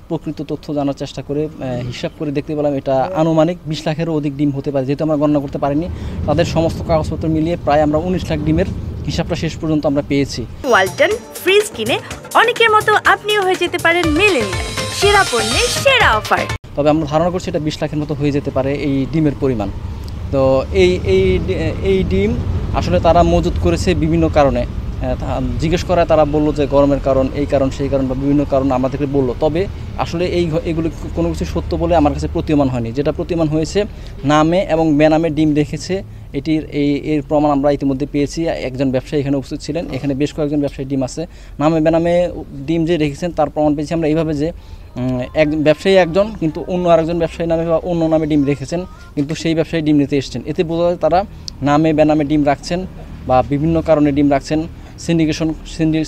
প্রকৃত তথ্য জানার চেষ্টা করে হিসাব করে দেখতে পেলাম এটা আনুমানিক 20 লাখেরও অধিক ডিম হতে পারে। যেহেতু আমরা গণনা করতে পারিনি, তাদের সমস্ত কাগজপত্র মিলিয়ে প্রায় আমরা 19 লাখ ডিমের হিসাবটা শেষ পর্যন্ত আমরা পেয়েছি। ওয়ালটন ফ্রিজ কিনে অনেকের মতো আপনিও হয়ে যেতে পারেন মিলেনিয়াল, সেরা পণ্যের সেরা অফার। তবে আমরা ধারণা করছি এটা 20 লাখের মতো হয়ে যেতে পারে এই ডিমের পরিমাণ। তো এই ডিম আসলে তারা মজুত করেছে বিভিন্ন কারণে। জিজ্ঞেস করায় তারা বললো যে গরমের কারণ, এই কারণ সেই কারণ বা বিভিন্ন কারণ আমাদেরকে বললো। তবে আসলে এগুলো কোনো কিছু সত্য বলে আমার কাছে প্রতীয়মান হয়নি। যেটা প্রতীয়মান হয়েছে, নামে এবং বেনামে ডিম রেখেছে, এর প্রমাণ আমরা ইতিমধ্যে পেয়েছি। একজন ব্যবসায়ী এখানে উপস্থিত ছিলেন, এখানে বেশ কয়েকজন ব্যবসায়ী ডিম আছে। নামে বেনামে ডিম যে রেখেছেন তার প্রমাণ পেয়েছি আমরা এইভাবে যে ব্যবসায়ী একজন কিন্তু অন্য আরেকজন ব্যবসায়ী নামে বা অন্য নামে ডিম রেখেছেন, কিন্তু সেই ব্যবসায়ী ডিম নিতে এসেছেন। এতে বোঝা যায় তারা নামে বেনামে ডিম রাখছেন বা বিভিন্ন কারণে ডিম রাখছেন,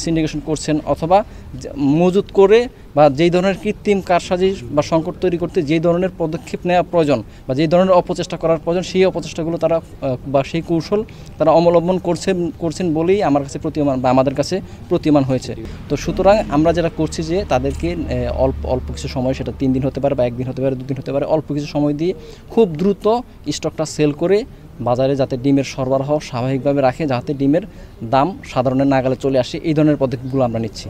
সিন্ডিকেশন করছেন, অথবা মজুত করে বা যেই ধরনের কৃত্রিম কারসাজি বা সংকট তৈরি করতে যেই ধরনের পদক্ষেপ নেওয়া প্রয়োজন বা যেই ধরনের অপচেষ্টা করার প্রয়োজন, সেই অপচেষ্টাগুলো তারা বা সেই কৌশল তারা অবলম্বন করছেন বলেই আমার কাছে প্রতীয়মান বা আমাদের কাছে প্রতীয়মান হয়েছে। তো সুতরাং আমরা যেটা করছি যে তাদেরকে অল্প কিছু সময়, সেটা 3 দিন হতে পারে বা 1 দিন হতে পারে, 2 দিন হতে পারে, অল্প কিছু সময় দিয়ে খুব দ্রুত স্টকটা সেল করে বাজারে যাতে ডিমের সরবরাহ স্বাভাবিকভাবে রাখে, যাতে ডিমের দাম সাধারণের নাগালে চলে আসে, এই ধরনের পদক্ষেপগুলো আমরা নিচ্ছি।